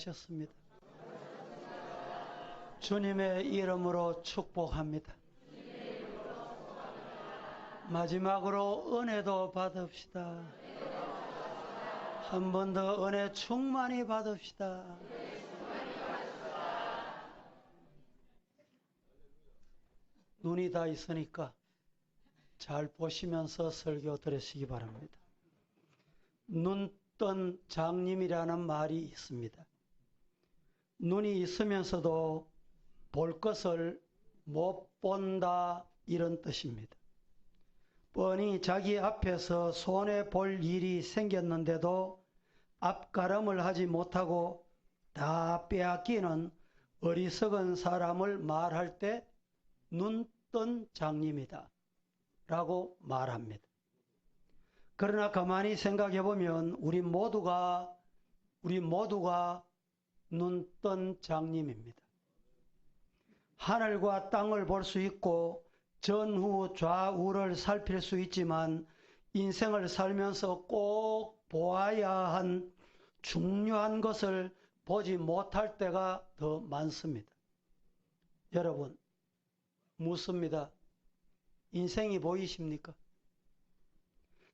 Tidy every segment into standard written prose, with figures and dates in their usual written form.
오셨습니다. 주님의 이름으로 축복합니다. 마지막으로 은혜도 받읍시다. 한 번 더 은혜 충만히 받읍시다. 눈이 다 있으니까 잘 보시면서 설교 들으시기 바랍니다. 눈 뜬 장님이라는 말이 있습니다. 눈이 있으면서도 볼 것을 못 본다, 이런 뜻입니다. 뻔히 자기 앞에서 손해 볼 일이 생겼는데도 앞가름을 하지 못하고 다 빼앗기는 어리석은 사람을 말할 때 눈 뜬 장님이다 라고 말합니다. 그러나 가만히 생각해 보면 우리 모두가 눈 뜬 장님입니다. 하늘과 땅을 볼 수 있고 전후 좌우를 살필 수 있지만 인생을 살면서 꼭 보아야 한 중요한 것을 보지 못할 때가 더 많습니다. 여러분, 묻습니다. 인생이 보이십니까?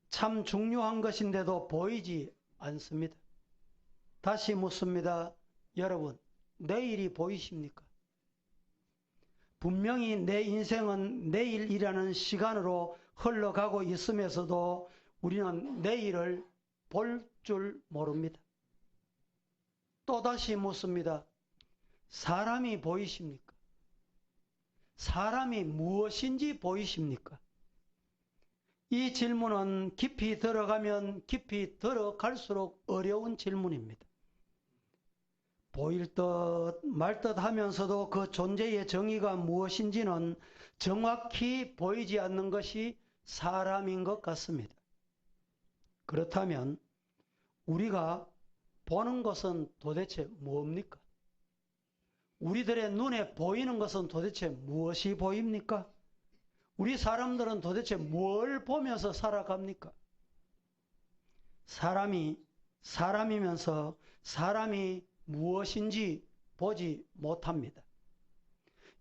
참 중요한 것인데도 보이지 않습니다. 다시 묻습니다. 여러분, 내일이 보이십니까? 분명히 내 인생은 내일이라는 시간으로 흘러가고 있으면서도 우리는 내일을 볼 줄 모릅니다. 또다시 묻습니다. 사람이 보이십니까? 사람이 무엇인지 보이십니까? 이 질문은 깊이 들어가면 깊이 들어갈수록 어려운 질문입니다. 보일 듯 말 듯 하면서도 그 존재의 정의가 무엇인지는 정확히 보이지 않는 것이 사람인 것 같습니다. 그렇다면 우리가 보는 것은 도대체 뭡니까? 우리들의 눈에 보이는 것은 도대체 무엇이 보입니까? 우리 사람들은 도대체 뭘 보면서 살아갑니까? 사람이면서 사람이 무엇인지 보지 못합니다.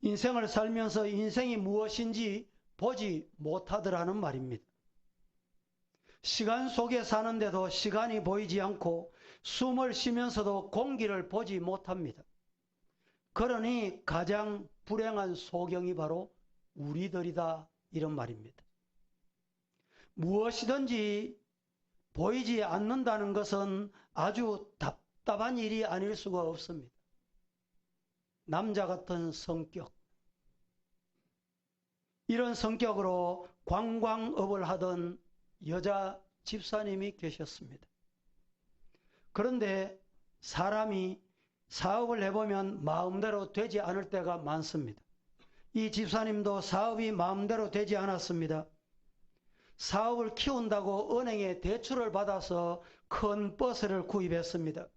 인생을 살면서 인생이 무엇인지 보지 못하더라는 말입니다. 시간 속에 사는데도 시간이 보이지 않고 숨을 쉬면서도 공기를 보지 못합니다. 그러니 가장 불행한 소경이 바로 우리들이다, 이런 말입니다. 무엇이든지 보이지 않는다는 것은 아주 답답한 일이 아닐 수가 없습니다. 남자 같은 성격, 이런 성격으로 관광업을 하던 여자 집사님이 계셨습니다. 그런데 사람이 사업을 해보면 마음대로 되지 않을 때가 많습니다. 이 집사님도 사업이 마음대로 되지 않았습니다. 사업을 키운다고 은행에 대출을 받아서 큰 버스를 구입했습니다.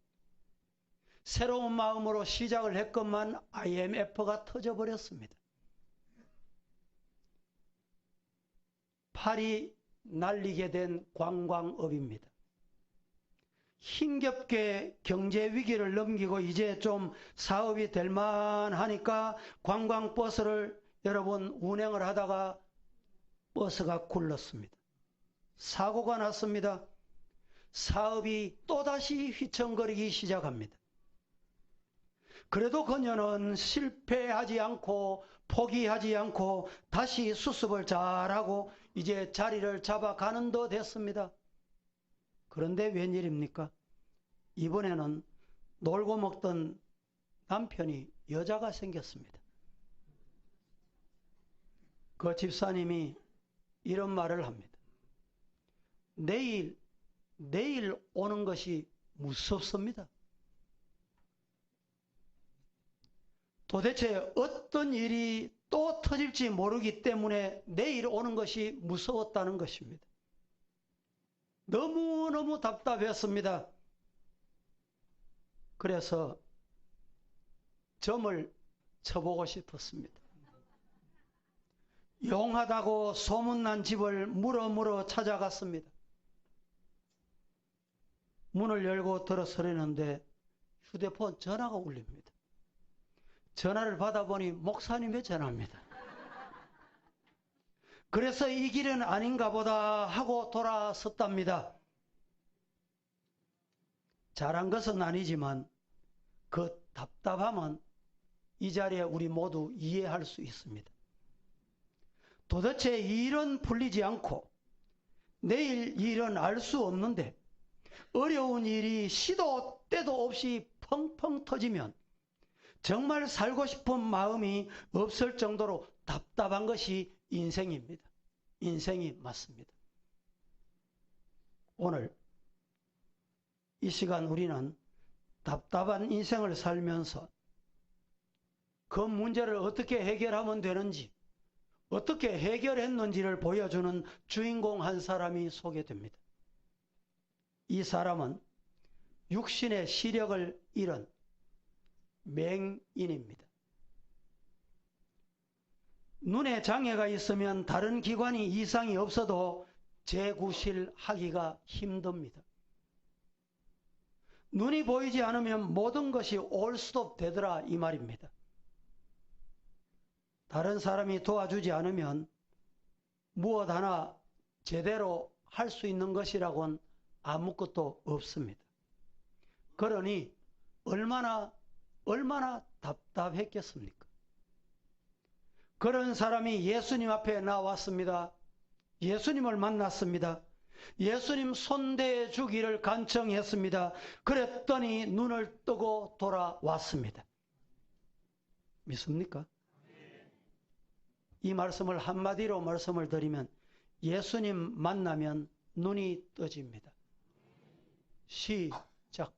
새로운 마음으로 시작을 했건만 IMF가 터져버렸습니다. 팔이 날리게 된 관광업입니다. 힘겹게 경제 위기를 넘기고 이제 좀 사업이 될 만하니까 관광버스를 여러분 운행을 하다가 버스가 굴렀습니다. 사고가 났습니다. 사업이 또다시 휘청거리기 시작합니다. 그래도 그녀는 실패하지 않고 포기하지 않고 다시 수습을 잘하고 이제 자리를 잡아가는 듯 했습니다. 그런데 웬일입니까? 이번에는 놀고 먹던 남편이 여자가 생겼습니다. 그 집사님이 이런 말을 합니다. 내일 오는 것이 무섭습니다. 도대체 어떤 일이 또 터질지 모르기 때문에 내일 오는 것이 무서웠다는 것입니다. 너무너무 답답했습니다. 그래서 점을 쳐보고 싶었습니다. 용하다고 소문난 집을 물어 찾아갔습니다. 문을 열고 들어서려는데 휴대폰 전화가 울립니다. 전화를 받아보니 목사님의 전화입니다. 그래서 이 길은 아닌가 보다 하고 돌아섰답니다. 잘한 것은 아니지만 그 답답함은 이 자리에 우리 모두 이해할 수 있습니다. 도대체 이 일은 풀리지 않고 내일 이 일은 알 수 없는데 어려운 일이 시도 때도 없이 펑펑 터지면 정말 살고 싶은 마음이 없을 정도로 답답한 것이 인생입니다. 인생이 맞습니다. 오늘 이 시간 우리는 답답한 인생을 살면서 그 문제를 어떻게 해결하면 되는지, 어떻게 해결했는지를 보여주는 주인공 한 사람이 소개됩니다. 이 사람은 육신의 시력을 잃은 맹인입니다. 눈에 장애가 있으면 다른 기관이 이상이 없어도 재구실하기가 힘듭니다. 눈이 보이지 않으면 모든 것이 올스톱 되더라 이 말입니다. 다른 사람이 도와주지 않으면 무엇 하나 제대로 할 수 있는 것이라고는 아무것도 없습니다. 그러니 얼마나 답답했겠습니까? 그런 사람이 예수님 앞에 나왔습니다. 예수님을 만났습니다. 예수님 손대해 주기를 간청했습니다. 그랬더니 눈을 뜨고 돌아왔습니다. 믿습니까? 이 말씀을 한마디로 말씀을 드리면 예수님 만나면 눈이 떠집니다. 시작.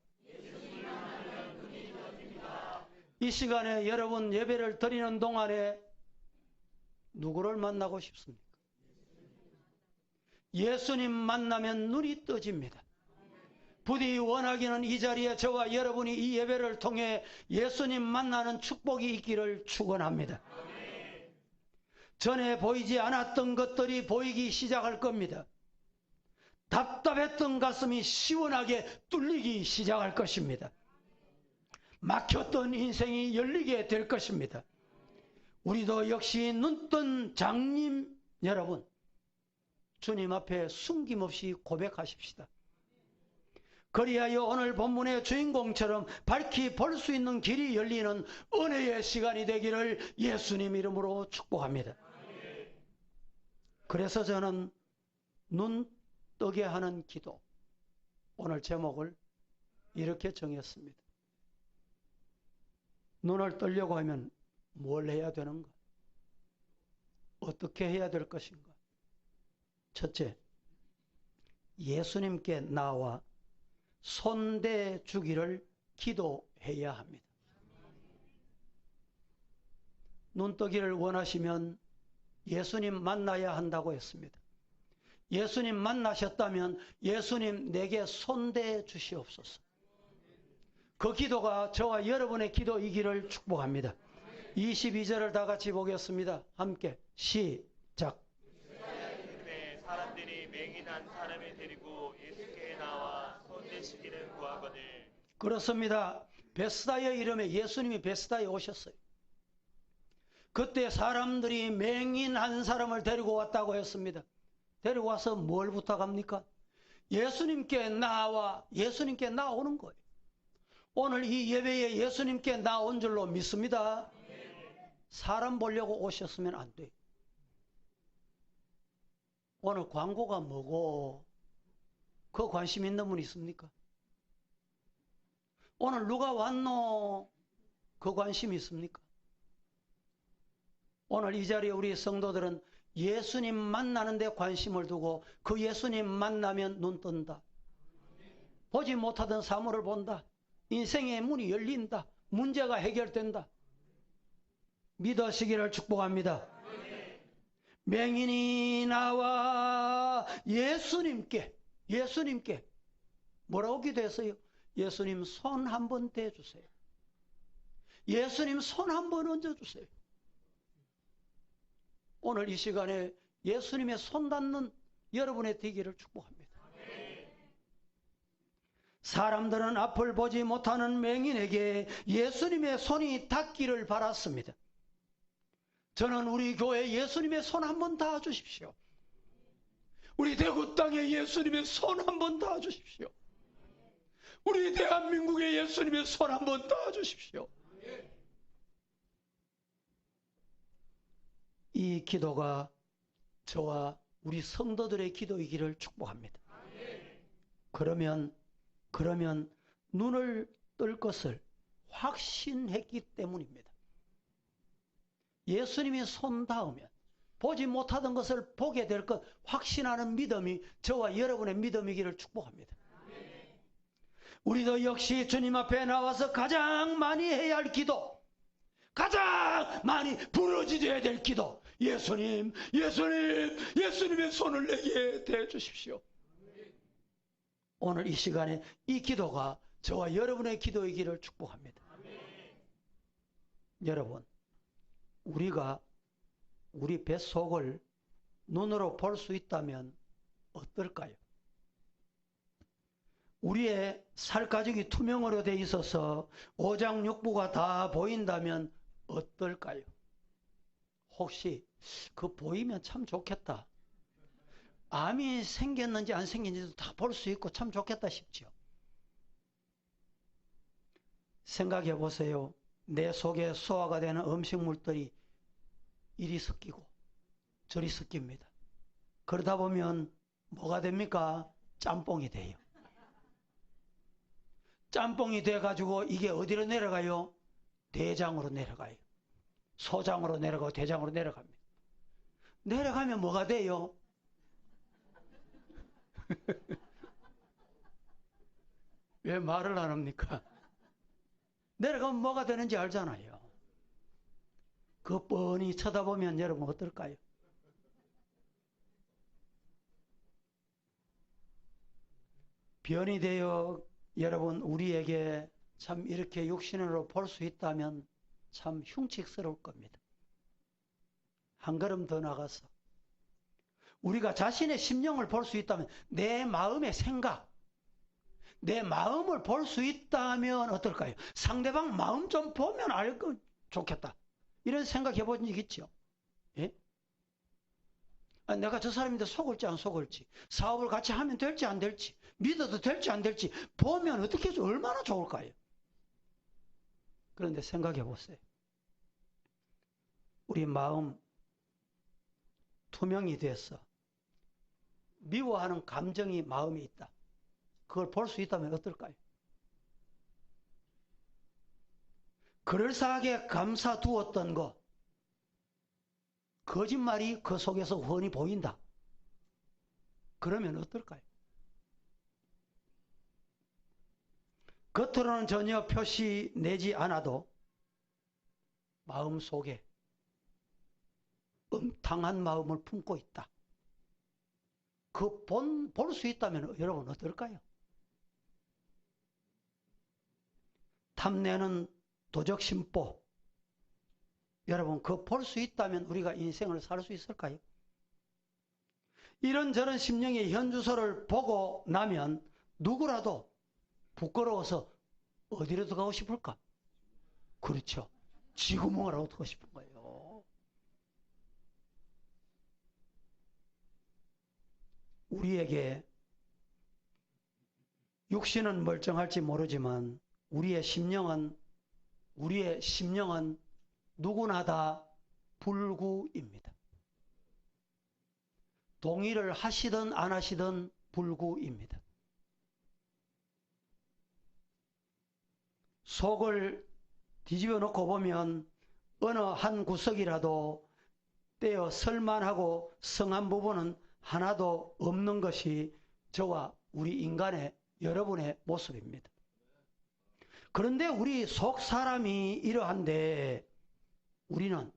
이 시간에 여러분 예배를 드리는 동안에 누구를 만나고 싶습니까? 예수님 만나면 눈이 떠집니다. 부디 원하기는 이 자리에 저와 여러분이 이 예배를 통해 예수님 만나는 축복이 있기를 축원합니다. 전에 보이지 않았던 것들이 보이기 시작할 겁니다. 답답했던 가슴이 시원하게 뚫리기 시작할 것입니다. 막혔던 인생이 열리게 될 것입니다. 우리도 역시 눈뜬 장님 여러분, 주님 앞에 숨김없이 고백하십시다. 그리하여 오늘 본문의 주인공처럼 밝히 볼 수 있는 길이 열리는 은혜의 시간이 되기를 예수님 이름으로 축복합니다. 그래서 저는 눈 뜨게 하는 기도, 오늘 제목을 이렇게 정했습니다. 눈을 뜨려고 하면 뭘 해야 되는가? 어떻게 해야 될 것인가? 첫째, 예수님께 나와 손대 주기를 기도해야 합니다. 눈뜨기를 원하시면 예수님 만나야 한다고 했습니다. 예수님 만나셨다면 예수님 내게 손대 주시옵소서. 그 기도가 저와 여러분의 기도이기를 축복합니다. 22절을 다 같이 보겠습니다. 함께 시작. 그때 사람들이 맹인한 사람을 데리고 예수께 나와 손대시기를 구하거늘. 그렇습니다. 베스다의 이름에 예수님이 베스다에 오셨어요. 그때 사람들이 맹인 한 사람을 데리고 왔다고 했습니다. 데리고 와서 뭘 부탁합니까? 예수님께 나오는 거예요. 오늘 이 예배에 예수님께 나온 줄로 믿습니다. 사람 보려고 오셨으면 안 돼요. 오늘 광고가 뭐고 그 관심 있는 분 있습니까? 오늘 누가 왔노? 그 관심 있습니까? 오늘 이 자리에 우리 성도들은 예수님 만나는 데 관심을 두고 그 예수님 만나면 눈 뜬다. 보지 못하던 사물을 본다. 인생의 문이 열린다. 문제가 해결된다. 믿으시기를 축복합니다. 맹인이 나와 예수님께 뭐라고 기도했어요? 예수님 손 한번 대주세요. 예수님 손 한번 얹어주세요. 오늘 이 시간에 예수님의 손 닿는 여러분의 되기를 축복합니다. 사람들은 앞을 보지 못하는 맹인에게 예수님의 손이 닿기를 바랐습니다. 저는 우리 교회 예수님의 손 한번 닿아 주십시오. 우리 대구 땅에 예수님의 손 한번 닿아 주십시오. 우리 대한민국의 예수님의 손 한번 닿아 주십시오. 이 기도가 저와 우리 성도들의 기도이기를 축복합니다. 그러면 눈을 뜰 것을 확신했기 때문입니다. 예수님이 손 닿으면 보지 못하던 것을 보게 될 것 확신하는 믿음이 저와 여러분의 믿음이기를 축복합니다. 우리도 역시 주님 앞에 나와서 가장 많이 해야 할 기도, 가장 많이 부르짖어야 될 기도, 예수님의 손을 내게 대주십시오. 오늘 이 시간에 이 기도가 저와 여러분의 기도이기를 축복합니다. 여러분, 우리가 우리 뱃속을 눈으로 볼 수 있다면 어떨까요? 우리의 살가죽이 투명으로 돼 있어서 오장육부가 다 보인다면 어떨까요? 혹시 그 보이면 참 좋겠다, 암이 생겼는지 안 생겼는지도 다 볼 수 있고 참 좋겠다 싶죠. 생각해 보세요. 내 속에 소화가 되는 음식물들이 이리 섞이고 저리 섞입니다. 그러다 보면 뭐가 됩니까? 짬뽕이 돼요. 짬뽕이 돼가지고 이게 어디로 내려가요? 대장으로 내려가요. 소장으로 내려가고 대장으로 내려갑니다. 내려가면 뭐가 돼요? 왜 말을 안 합니까? 내려가면 뭐가 되는지 알잖아요. 그 뻔히 쳐다보면 여러분 어떨까요? 변이 되어 여러분 우리에게 참 이렇게 육신으로 볼 수 있다면 참 흉측스러울 겁니다. 한 걸음 더 나가서 우리가 자신의 심령을 볼 수 있다면, 내 마음의 생각, 내 마음을 볼 수 있다면 어떨까요? 상대방 마음 좀 보면 알고 좋겠다, 이런 생각 해본 적 있죠? 예? 내가 저 사람인데 속을지 안 속을지, 사업을 같이 하면 될지 안 될지, 믿어도 될지 안 될지 보면 어떻게 해서 얼마나 좋을까요? 그런데 생각해 보세요. 우리 마음 투명이 돼서 미워하는 감정이 마음에 있다. 그걸 볼 수 있다면 어떨까요? 그럴싸하게 감싸두었던 거, 거짓말이 그 속에서 훤히 보인다. 그러면 어떨까요? 겉으로는 전혀 표시 내지 않아도 마음속에 음탕한 마음을 품고 있다. 그 볼 수 있다면 여러분 어떨까요? 탐내는 도적심보, 여러분 그 볼 수 있다면 우리가 인생을 살 수 있을까요? 이런저런 심령의 현주소를 보고 나면 누구라도 부끄러워서 어디로 들어가고 싶을까? 그렇죠. 지구멍을 하고 들어가고 싶은 거예요. 우리에게 육신은 멀쩡할지 모르지만 우리의 심령은 누구나 다 불구입니다. 동의를 하시든 안 하시든 불구입니다. 속을 뒤집어 놓고 보면 어느 한 구석이라도 떼어 설만하고 성한 부분은 하나도 없는 것이 저와 우리 인간의 여러분의 모습입니다. 그런데 우리 속 사람이 이러한데 우리는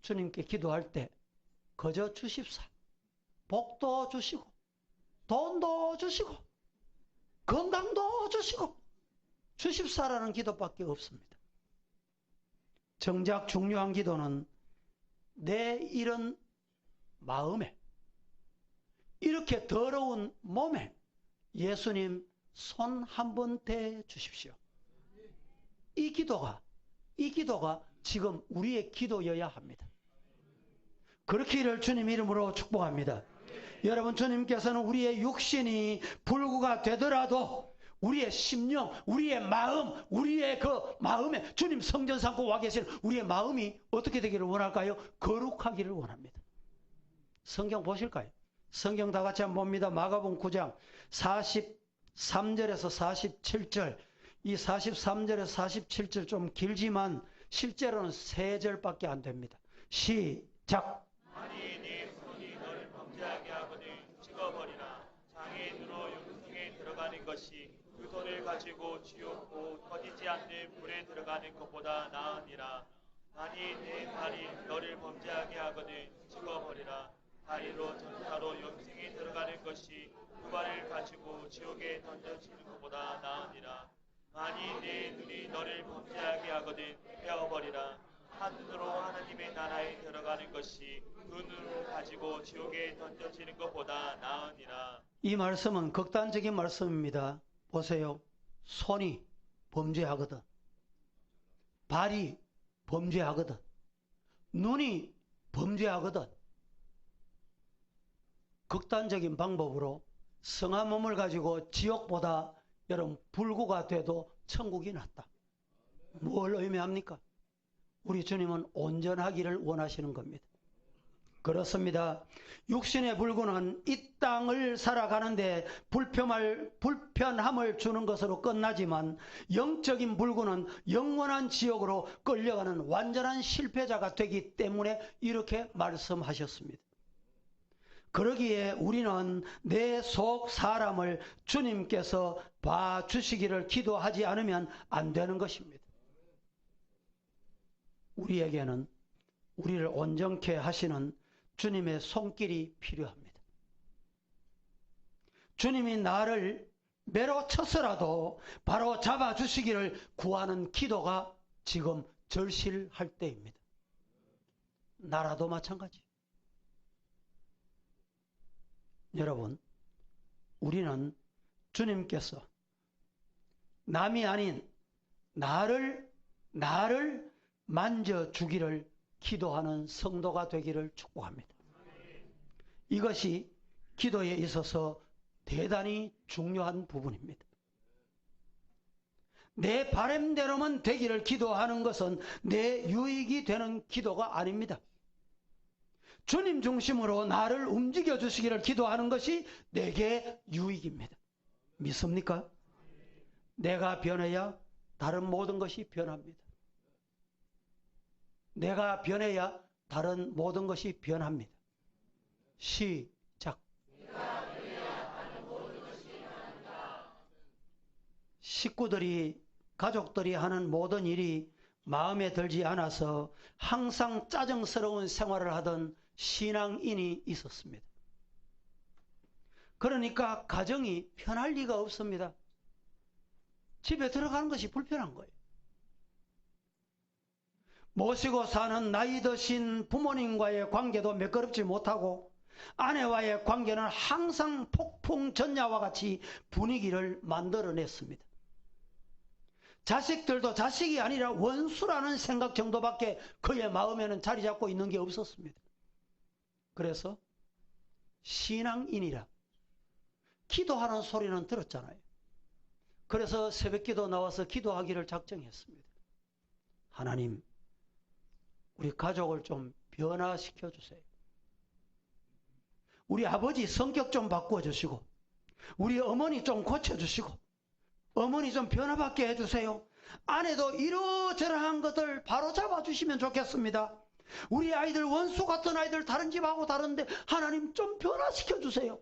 주님께 기도할 때 거저 주십사, 복도 주시고 돈도 주시고 건강도 주시고 주십사라는 기도밖에 없습니다. 정작 중요한 기도는 내 이런 마음에, 이렇게 더러운 몸에 예수님 손 한번 대 주십시오. 이 기도가 지금 우리의 기도여야 합니다. 그렇기를 주님 이름으로 축복합니다. 여러분, 주님께서는 우리의 육신이 불구가 되더라도 우리의 심령, 우리의 마음, 우리의 그 마음에 주님 성전 삼고 와 계시는 우리의 마음이 어떻게 되기를 원할까요? 거룩하기를 원합니다. 성경 보실까요? 성경 다 같이 한번 봅니다. 마가복음 9장 43절에서 47절. 이 43절에서 47절 좀 길지만 실제로는 3절밖에 안 됩니다. 시작. 만일 네 손이 너를 범죄하게 하거든 찍어버리라. 장애인으로 영생에 들어가는 것이 그 손을 가지고 쥐었고 터지지 않는 불에 들어가는 것보다 나으니라. 만일 네 발이 너를 범죄하게 하거든 찍어버리라. 다리로 전사로 영생에 들어가는 것이 그 발을 가지고 지옥에 던져지는 것보다 나으니라. 만일 네 눈이 너를 범죄하게 하거든 빼어버리라. 한 눈으로 하나님의 나라에 들어가는 것이 그 눈을 가지고 지옥에 던져지는 것보다 나으니라. 이 말씀은 극단적인 말씀입니다. 보세요. 손이 범죄하거든, 발이 범죄하거든, 눈이 범죄하거든, 극단적인 방법으로 성한 몸을 가지고 지옥보다 여러분 불구가 돼도 천국이 낫다. 뭘 의미합니까? 우리 주님은 온전하기를 원하시는 겁니다. 그렇습니다. 육신의 불구는 이 땅을 살아가는데 불편함을 주는 것으로 끝나지만 영적인 불구는 영원한 지옥으로 끌려가는 완전한 실패자가 되기 때문에 이렇게 말씀하셨습니다. 그러기에 우리는 내 속 사람을 주님께서 봐주시기를 기도하지 않으면 안 되는 것입니다. 우리에게는 우리를 온전케 하시는 주님의 손길이 필요합니다. 주님이 나를 매로 쳐서라도 바로 잡아주시기를 구하는 기도가 지금 절실할 때입니다. 나라도 마찬가지. 여러분, 우리는 주님께서 남이 아닌 나를 만져주기를 기도하는 성도가 되기를 축복합니다. 이것이 기도에 있어서 대단히 중요한 부분입니다. 내 바람대로만 되기를 기도하는 것은 내 유익이 되는 기도가 아닙니다. 주님 중심으로 나를 움직여 주시기를 기도하는 것이 내게 유익입니다. 믿습니까? 내가 변해야 다른 모든 것이 변합니다. 내가 변해야 다른 모든 것이 변합니다. 시작. 식구들이, 가족들이 하는 모든 일이 마음에 들지 않아서 항상 짜증스러운 생활을 하던 신앙인이 있었습니다. 그러니까 가정이 편할 리가 없습니다. 집에 들어가는 것이 불편한 거예요. 모시고 사는 나이 드신 부모님과의 관계도 매끄럽지 못하고 아내와의 관계는 항상 폭풍전야와 같이 분위기를 만들어냈습니다. 자식들도 자식이 아니라 원수라는 생각 정도밖에 그의 마음에는 자리 잡고 있는 게 없었습니다. 그래서 신앙인이라 기도하는 소리는 들었잖아요. 그래서 새벽기도 나와서 기도하기를 작정했습니다. 하나님, 우리 가족을 좀 변화시켜 주세요. 우리 아버지 성격 좀 바꿔주시고, 우리 어머니 좀 고쳐주시고, 어머니 좀 변화받게 해주세요. 아내도 이러저러한 것들 바로 잡아주시면 좋겠습니다. 우리 아이들, 원수 같은 아이들 다른 집하고 다른데 하나님 좀 변화시켜 주세요.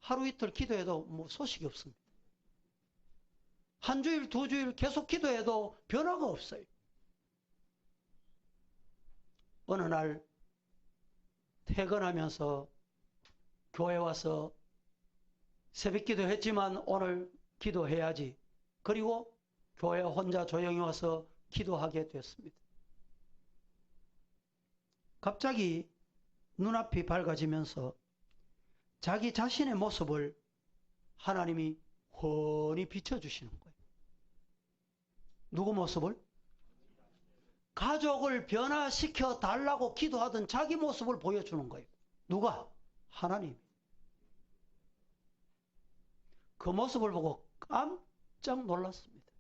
하루 이틀 기도해도 뭐 소식이 없습니다. 한 주일, 두 주일 계속 기도해도 변화가 없어요. 어느 날 퇴근하면서 교회 와서 새벽 기도했지만 오늘 기도해야지. 그리고 교회 혼자 조용히 와서 기도하게 됐습니다. 갑자기 눈앞이 밝아지면서 자기 자신의 모습을 하나님이 훤히 비춰주시는 거예요. 누구 모습을? 가족을 변화시켜 달라고 기도하던 자기 모습을 보여주는 거예요. 누가? 하나님. 그 모습을 보고 깜짝 놀랐습니다.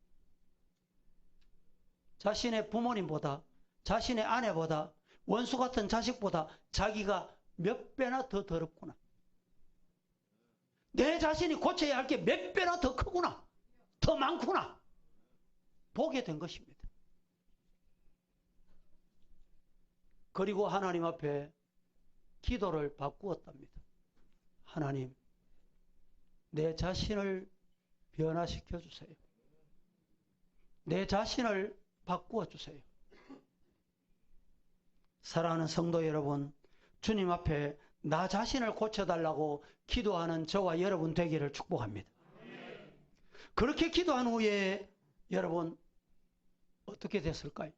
자신의 부모님보다, 자신의 아내보다, 원수 같은 자식보다 자기가 몇 배나 더 더럽구나. 내 자신이 고쳐야 할 게 몇 배나 더 크구나. 더 많구나. 보게 된 것입니다. 그리고 하나님 앞에 기도를 바꾸었답니다. 하나님, 내 자신을 변화시켜 주세요. 내 자신을 바꾸어 주세요. 사랑하는 성도 여러분, 주님 앞에 나 자신을 고쳐달라고 기도하는 저와 여러분 되기를 축복합니다. 그렇게 기도한 후에 여러분 어떻게 됐을까요?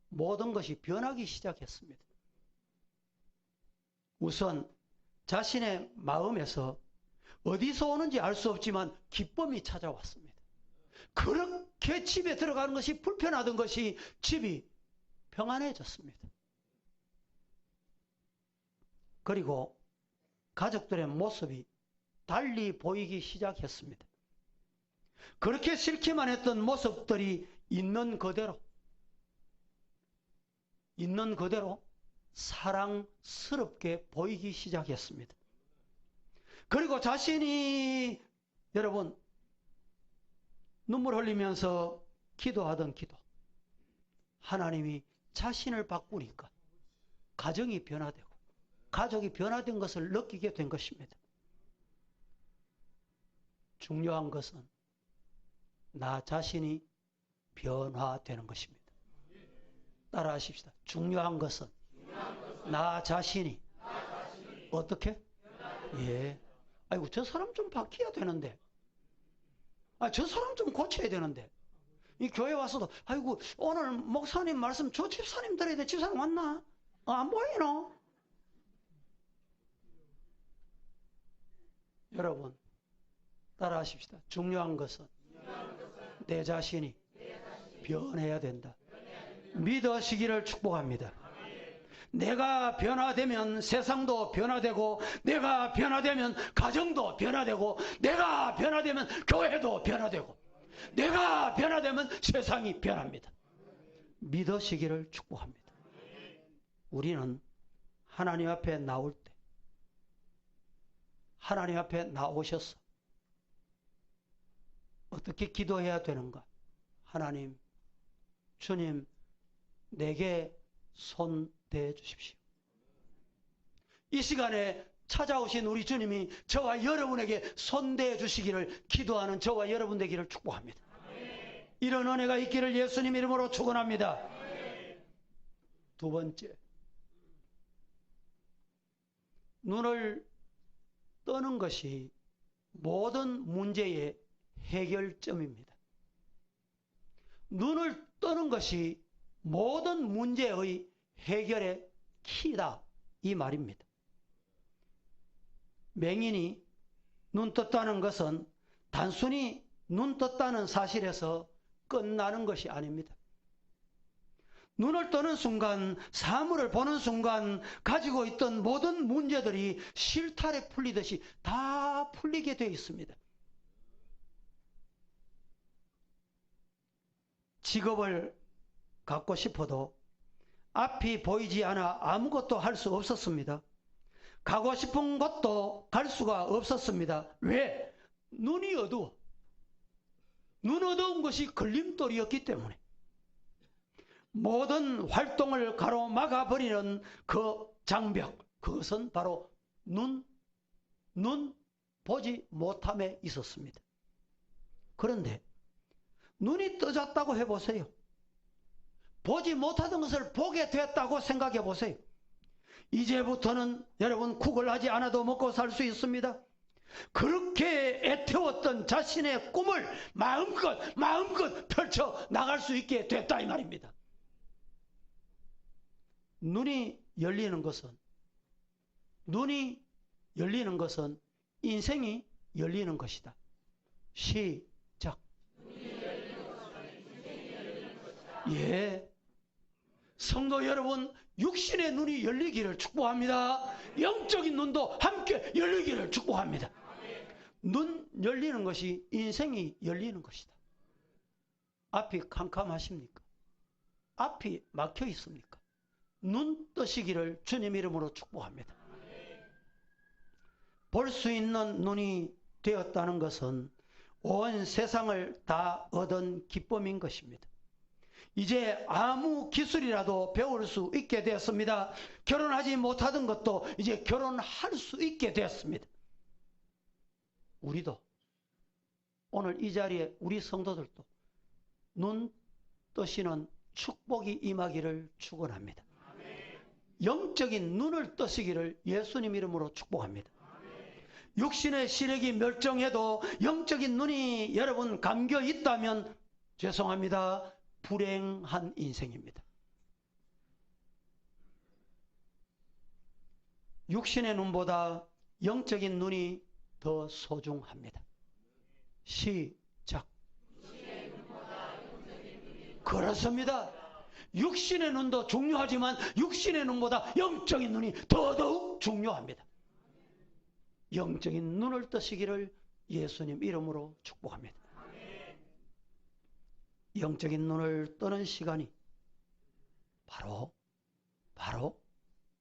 모든 것이 변하기 시작했습니다. 우선 자신의 마음에서 어디서 오는지 알 수 없지만 기쁨이 찾아왔습니다. 그렇게 집에 들어가는 것이 불편하던 것이 집이 평안해졌습니다. 그리고 가족들의 모습이 달리 보이기 시작했습니다. 그렇게 싫기만 했던 모습들이 있는 그대로 사랑스럽게 보이기 시작했습니다. 그리고 자신이 여러분 눈물 흘리면서 기도하던 기도, 하나님이 자신을 바꾸니까 가정이 변화되고 가족이 변화된 것을 느끼게 된 것입니다. 중요한 것은 나 자신이 변화되는 것입니다. 따라하십시다. 중요한 것은 나 자신이 어떻게? 예. 아이고, 저 사람 좀 바뀌어야 되는데. 저 사람 좀 고쳐야 되는데. 이 교회 와서도, 아이고, 오늘 목사님 말씀 저 집사님 들어야 돼. 집사님 왔나? 안 보이노? 여러분, 따라하십시다. 중요한 것은 내 자신이 변해야 된다. 믿으시기를 축복합니다. 내가 변화되면 세상도 변화되고, 내가 변화되면 가정도 변화되고, 내가 변화되면 교회도 변화되고, 내가 변화되면 세상이 변합니다. 믿으시기를 축복합니다. 우리는 하나님 앞에 나올 때, 하나님 앞에 나오셔서 어떻게 기도해야 되는가? 하나님, 주님, 내게 손 대해 주십시오. 이 시간에 찾아오신 우리 주님이 저와 여러분에게 손 대해 주시기를 기도하는 저와 여러분 되기를 축복합니다. 이런 은혜가 있기를 예수님 이름으로 축원합니다. 두 번째, 눈을 뜨는 것이 모든 문제의 해결점입니다. 눈을 뜨는 것이 모든 문제의 해결의 키다, 이 말입니다. 맹인이 눈 떴다는 것은 단순히 눈 떴다는 사실에서 끝나는 것이 아닙니다. 눈을 뜨는 순간, 사물을 보는 순간 가지고 있던 모든 문제들이 실타래 풀리듯이 다 풀리게 되어 있습니다. 직업을 갖고 싶어도 앞이 보이지 않아 아무것도 할 수 없었습니다. 가고 싶은 곳도 갈 수가 없었습니다. 왜? 눈이 어두워. 눈 어두운 것이 걸림돌이었기 때문에. 모든 활동을 가로막아버리는 그 장벽, 그것은 바로 눈 보지 못함에 있었습니다. 그런데 눈이 떠졌다고 해보세요. 보지 못하던 것을 보게 됐다고 생각해 보세요. 이제부터는 여러분 구걸하지 않아도 먹고 살 수 있습니다. 그렇게 애태웠던 자신의 꿈을 마음껏 펼쳐 나갈 수 있게 됐다, 이 말입니다. 눈이 열리는 것은 인생이 열리는 것이다. 시작. 예. 성도 여러분, 육신의 눈이 열리기를 축복합니다. 영적인 눈도 함께 열리기를 축복합니다. 눈 열리는 것이 인생이 열리는 것이다. 앞이 캄캄하십니까? 앞이 막혀 있습니까? 눈 뜨시기를 주님 이름으로 축복합니다. 볼 수 있는 눈이 되었다는 것은 온 세상을 다 얻은 기쁨인 것입니다. 이제 아무 기술이라도 배울 수 있게 되었습니다. 결혼하지 못하던 것도 이제 결혼할 수 있게 되었습니다. 우리도 오늘 이 자리에 우리 성도들도 눈 뜨시는 축복이 임하기를 축원합니다. 영적인 눈을 뜨시기를 예수님 이름으로 축복합니다. 육신의 시력이 멸종해도 영적인 눈이 여러분 감겨 있다면 죄송합니다. 불행한 인생입니다. 육신의 눈보다 영적인 눈이 더 소중합니다. 시작. 그렇습니다. 육신의 눈도 중요하지만 육신의 눈보다 영적인 눈이 더더욱 중요합니다. 영적인 눈을 뜨시기를 예수님 이름으로 축복합니다. 영적인 눈을 뜨는 시간이 바로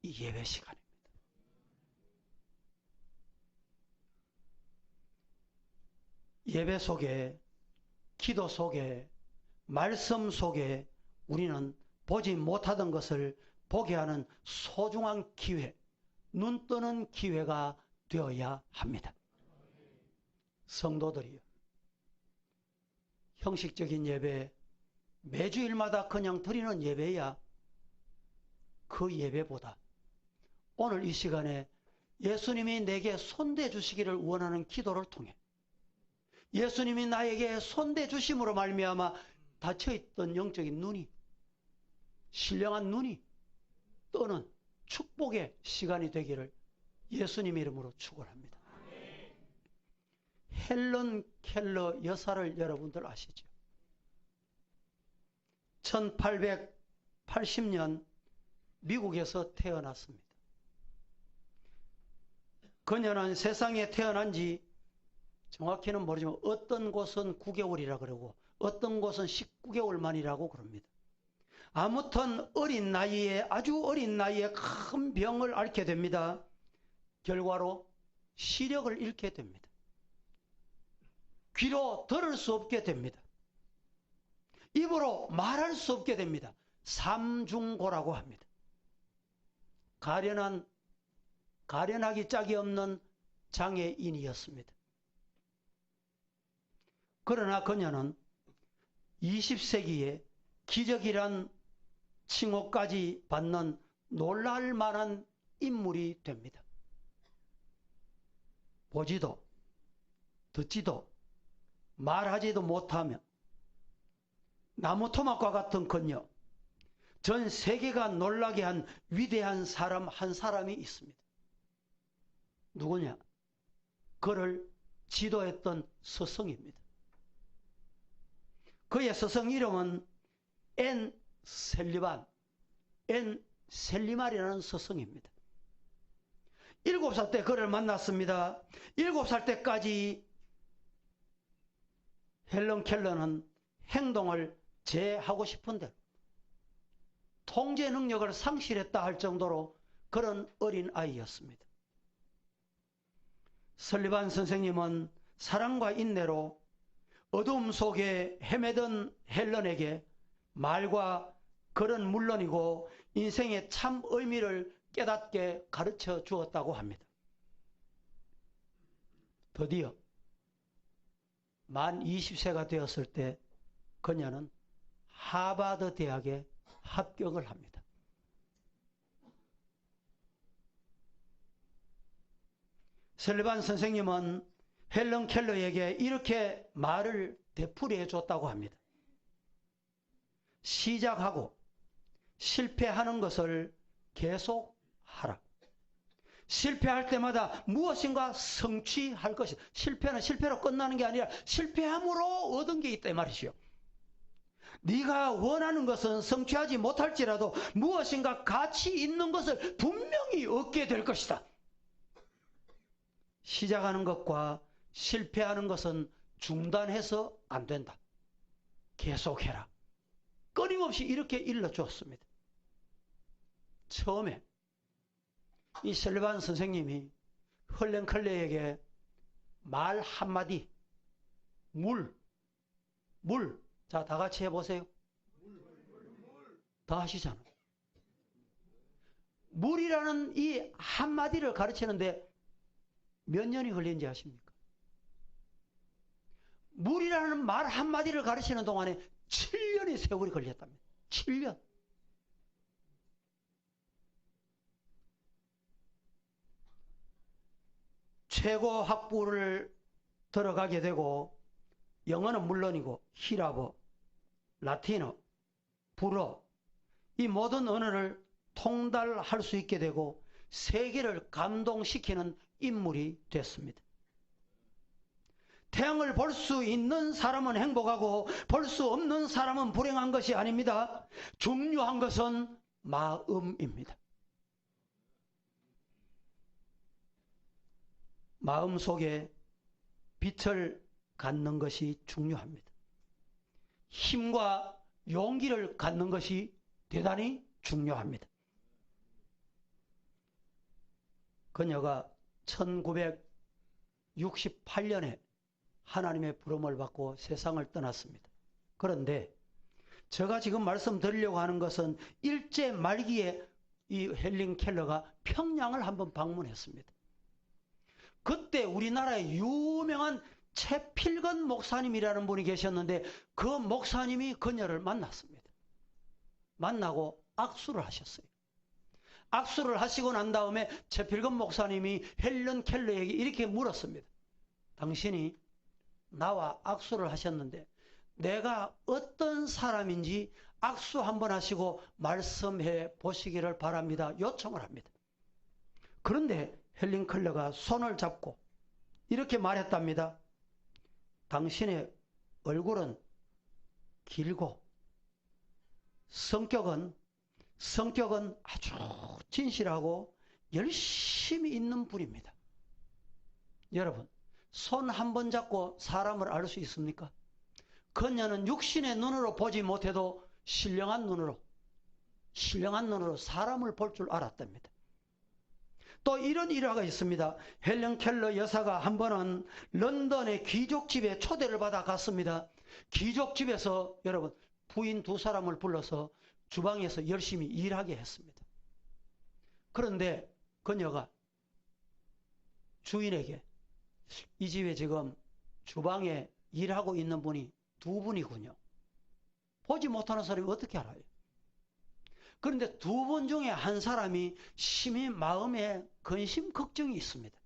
이 예배 시간입니다. 예배 속에, 기도 속에, 말씀 속에 우리는 보지 못하던 것을 보게 하는 소중한 기회, 눈 뜨는 기회가 되어야 합니다. 성도들이요, 형식적인 예배, 매주일마다 그냥 드리는 예배야 그 예배보다 오늘 이 시간에 예수님이 내게 손대 주시기를 원하는 기도를 통해 예수님이 나에게 손대 주심으로 말미암아 닫혀있던 영적인 눈이, 신령한 눈이 뜨는 축복의 시간이 되기를 예수님 이름으로 축원합니다. 헬런 켈러 여사를 여러분들 아시죠? 1880년 미국에서 태어났습니다. 그녀는 세상에 태어난 지 정확히는 모르지만 어떤 곳은 9개월이라 그러고 어떤 곳은 19개월 만이라고 그럽니다. 아무튼 어린 나이에, 아주 어린 나이에 큰 병을 앓게 됩니다. 결과로 시력을 잃게 됩니다. 귀로 들을 수 없게 됩니다. 입으로 말할 수 없게 됩니다. 삼중고라고 합니다. 가련하기 짝이 없는 장애인이었습니다. 그러나 그녀는 20세기에 기적이란 칭호까지 받는 놀랄 만한 인물이 됩니다. 보지도 듣지도 말하지도 못하며 나무 토막과 같은 그녀, 전 세계가 놀라게 한 위대한 사람 한 사람이 있습니다. 누구냐? 그를 지도했던 스승입니다. 그의 스승 이름은 앤 셀리만이라는 스승입니다. 7살 때 그를 만났습니다. 7살 때까지 헬런 켈러는 행동을 제하고 싶은 대로 통제 능력을 상실했다 할 정도로 그런 어린 아이였습니다. 설리반 선생님은 사랑과 인내로 어두움 속에 헤매던 헬런에게 말과 글은 물론이고 인생의 참 의미를 깨닫게 가르쳐 주었다고 합니다. 드디어 만 20세가 되었을 때 그녀는 하버드 대학에 합격을 합니다. 설리반 선생님은 헬런 켈러에게 이렇게 말을 되풀이해 줬다고 합니다. 시작하고 실패하는 것을 계속 하라. 실패할 때마다 무엇인가 성취할 것이다. 실패는 실패로 끝나는 게 아니라 실패함으로 얻은 게 있다 이 말이죠. 네가 원하는 것은 성취하지 못할지라도 무엇인가 가치 있는 것을 분명히 얻게 될 것이다. 시작하는 것과 실패하는 것은 중단해서 안 된다. 계속해라. 끊임없이 이렇게 일러주었습니다. 처음에 이 셀반 선생님이 헐렌컬레에게 말 한마디, 물, 자, 다 같이 해보세요. 다 하시잖아요. 물이라는 이 한마디를 가르치는데 몇 년이 걸린지 아십니까? 물이라는 말 한마디를 가르치는 동안에 7년의 세월이 걸렸답니다. 7년. 최고 학부를 들어가게 되고 영어는 물론이고 히라버, 라틴어, 불어 이 모든 언어를 통달할 수 있게 되고 세계를 감동시키는 인물이 됐습니다. 태양을 볼 수 있는 사람은 행복하고 볼 수 없는 사람은 불행한 것이 아닙니다. 중요한 것은 마음입니다. 마음 속에 빛을 갖는 것이 중요합니다. 힘과 용기를 갖는 것이 대단히 중요합니다. 그녀가 1968년에 하나님의 부름을 받고 세상을 떠났습니다. 그런데 제가 지금 말씀드리려고 하는 것은 일제 말기에 이 헬린 켈러가 평양을 한번 방문했습니다. 그때 우리나라의 유명한 채필건 목사님이라는 분이 계셨는데 그 목사님이 그녀를 만났습니다. 만나고 악수를 하셨어요. 악수를 하시고 난 다음에 채필건 목사님이 헬렌 켈러에게 이렇게 물었습니다. 당신이 나와 악수를 하셨는데 내가 어떤 사람인지 악수 한번 하시고 말씀해 보시기를 바랍니다. 요청을 합니다. 그런데 헬렌 켈러가 손을 잡고 이렇게 말했답니다. 당신의 얼굴은 길고 성격은 아주 진실하고 열심히 있는 분입니다. 여러분, 손 한 번 잡고 사람을 알 수 있습니까? 그녀는 육신의 눈으로 보지 못해도 신령한 눈으로 사람을 볼 줄 알았답니다. 또 이런 일화가 있습니다. 헬렌 켈러 여사가 한 번은 런던의 귀족집에 초대를 받아 갔습니다. 귀족집에서 여러분 부인 두 사람을 불러서 주방에서 열심히 일하게 했습니다. 그런데 그녀가 주인에게 이 집에 지금 주방에 일하고 있는 분이 두 분이군요. 보지 못하는 사람이 어떻게 알아요? 그런데 두 분 중에 한 사람이 심히 마음에 근심 걱정이 있습니다.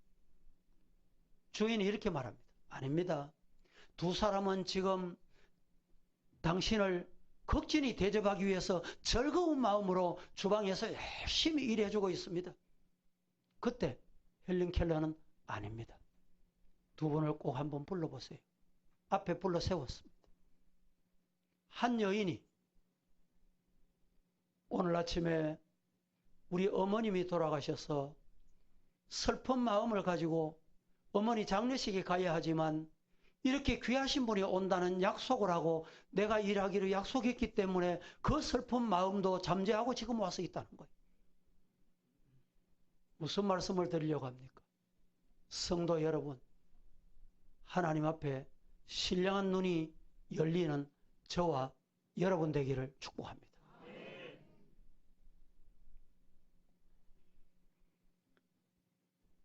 주인이 이렇게 말합니다. 아닙니다. 두 사람은 지금 당신을 극진히 대접하기 위해서 즐거운 마음으로 주방에서 열심히 일해주고 있습니다. 그때 헬렌 켈러는 아닙니다. 두 분을 꼭 한번 불러보세요. 앞에 불러 세웠습니다. 한 여인이 오늘 아침에 우리 어머님이 돌아가셔서 슬픈 마음을 가지고 어머니 장례식에 가야 하지만 이렇게 귀하신 분이 온다는 약속을 하고 내가 일하기로 약속했기 때문에 그 슬픈 마음도 잠재하고 지금 와서 있다는 거예요. 무슨 말씀을 드리려고 합니까? 성도 여러분, 하나님 앞에 신령한 눈이 열리는 저와 여러분 되기를 축복합니다.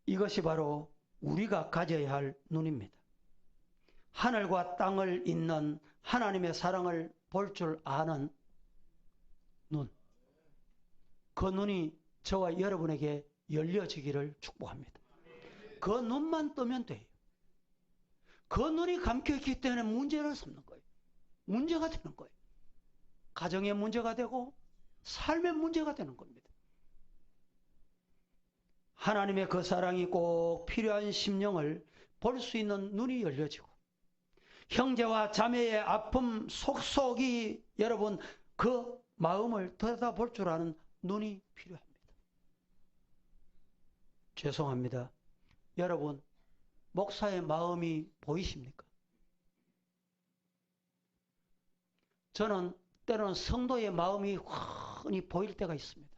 이것이 바로 우리가 가져야 할 눈입니다. 하늘과 땅을 잇는 하나님의 사랑을 볼 줄 아는 눈. 그 눈이 저와 여러분에게 열려지기를 축복합니다. 그 눈만 뜨면 돼요. 그 눈이 감겨있기 때문에 문제를 삼는 거예요. 문제가 되는 거예요. 가정의 문제가 되고 삶의 문제가 되는 겁니다. 하나님의 그 사랑이 꼭 필요한 심령을 볼 수 있는 눈이 열려지고 형제와 자매의 아픔 속속이 여러분 그 마음을 들여다볼 줄 아는 눈이 필요합니다. 죄송합니다. 여러분 목사의 마음이 보이십니까? 저는 때로는 성도의 마음이 훤히 보일 때가 있습니다.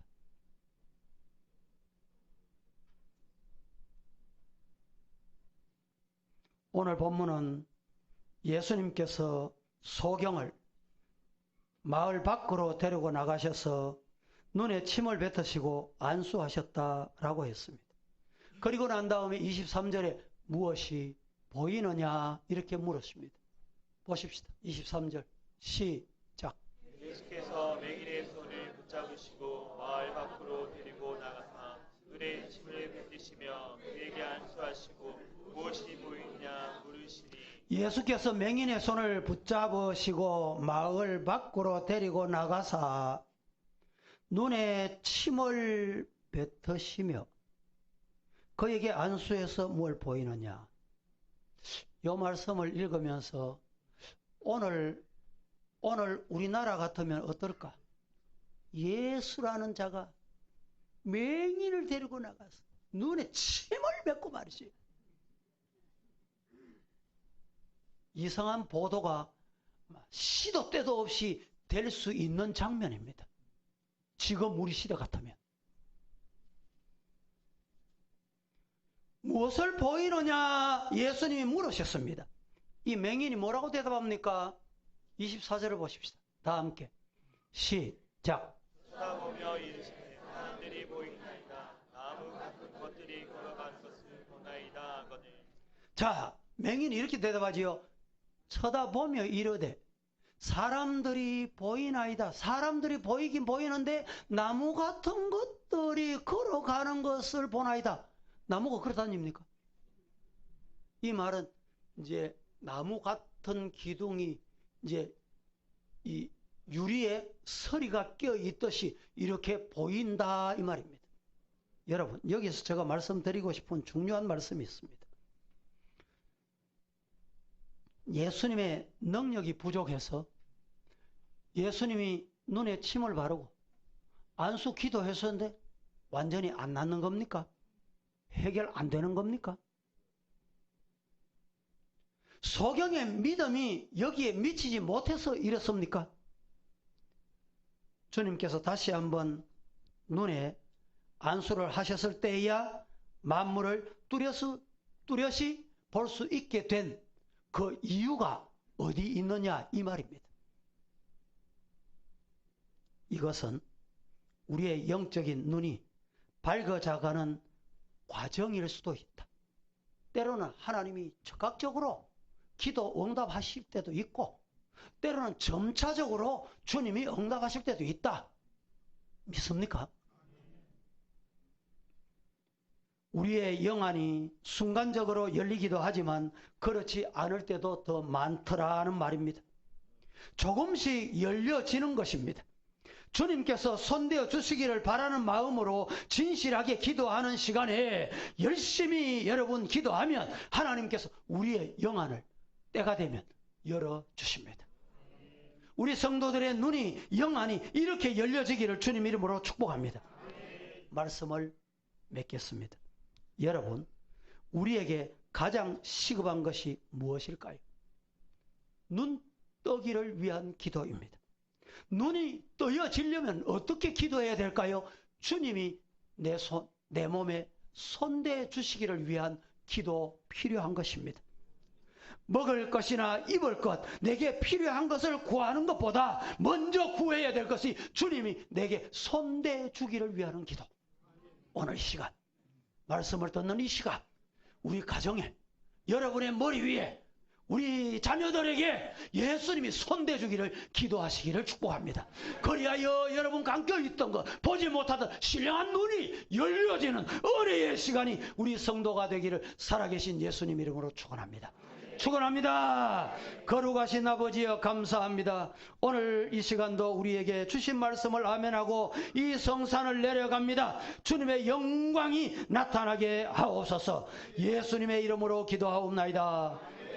오늘 본문은 예수님께서 소경을 마을 밖으로 데리고 나가셔서 눈에 침을 뱉으시고 안수하셨다라고 했습니다. 그리고 난 다음에 23절에 무엇이 보이느냐 이렇게 물었습니다. 보십시다. 23절 시작. 예수께서 맹인의 손을 붙잡으시고 마을 밖으로 데리고 나가사 눈에 침을 뱉으시며 그에게 안수하시고 무엇이 보이느냐 물으시니 예수께서 맹인의 손을 붙잡으시고 마을 밖으로 데리고 나가사 눈에 침을 뱉으시며 그에게 안수해서 뭘 보이느냐. 이 말씀을 읽으면서 오늘 우리나라 같으면 어떨까? 예수라는 자가 맹인을 데리고 나가서 눈에 침을 뱉고 말이지. 이상한 보도가 시도 때도 없이 될 수 있는 장면입니다. 지금 우리 시대 같으면. 무엇을 보이느냐 예수님이 물으셨습니다. 이 맹인이 뭐라고 대답합니까? 24절을 보십시다. 다 함께 시작. 쳐다보며 이르시되 사람들이 보이나이다. 나무 같은 것들이 걸어가는 것을 보나이다 하거늘. 자, 맹인이 이렇게 대답하지요. 쳐다보며 이르되 사람들이 보이나이다. 사람들이 보이긴 보이는데 나무 같은 것들이 걸어가는 것을 보나이다. 나무가 걸어다닙니까? 이 말은 이제 나무 같은 기둥이 이제 이 유리에 서리가 껴 있듯이 이렇게 보인다 이 말입니다. 여러분 여기서 제가 말씀드리고 싶은 중요한 말씀이 있습니다. 예수님의 능력이 부족해서 예수님이 눈에 침을 바르고 안수 기도했었는데 완전히 안 낫는 겁니까? 해결 안 되는 겁니까? 소경의 믿음이 여기에 미치지 못해서 이렇습니까? 주님께서 다시 한번 눈에 안수를 하셨을 때야 만물을 뚜렷이 볼 수 있게 된 그 이유가 어디 있느냐 이 말입니다. 이것은 우리의 영적인 눈이 밝아져가는 과정일 수도 있다. 때로는 하나님이 적극적으로 기도 응답하실 때도 있고 때로는 점차적으로 주님이 응답하실 때도 있다. 믿습니까? 우리의 영안이 순간적으로 열리기도 하지만 그렇지 않을 때도 더 많더라는 말입니다. 조금씩 열려지는 것입니다. 주님께서 손대어 주시기를 바라는 마음으로 진실하게 기도하는 시간에 열심히 여러분 기도하면 하나님께서 우리의 영안을 때가 되면 열어주십니다. 우리 성도들의 눈이 영안이 이렇게 열려지기를 주님 이름으로 축복합니다. 말씀을 맺겠습니다. 여러분 우리에게 가장 시급한 것이 무엇일까요? 눈 뜨기를 위한 기도입니다. 눈이 떠여지려면 어떻게 기도해야 될까요? 주님이 내 몸에 손대어 주시기를 위한 기도 필요한 것입니다. 먹을 것이나 입을 것, 내게 필요한 것을 구하는 것보다 먼저 구해야 될 것이 주님이 내게 손대어 주기를 위한 기도. 오늘 이 시간, 말씀을 듣는 이 시간, 우리 가정에, 여러분의 머리 위에, 우리 자녀들에게 예수님이 손대주기를 기도하시기를 축복합니다. 그리하여 여러분 감겨있던 것 보지 못하던 신령한 눈이 열려지는 은혜의 시간이 우리 성도가 되기를 살아계신 예수님 이름으로 축원합니다. 축원합니다. 거룩하신 아버지여 감사합니다. 오늘 이 시간도 우리에게 주신 말씀을 아멘하고 이 성산을 내려갑니다. 주님의 영광이 나타나게 하옵소서. 예수님의 이름으로 기도하옵나이다.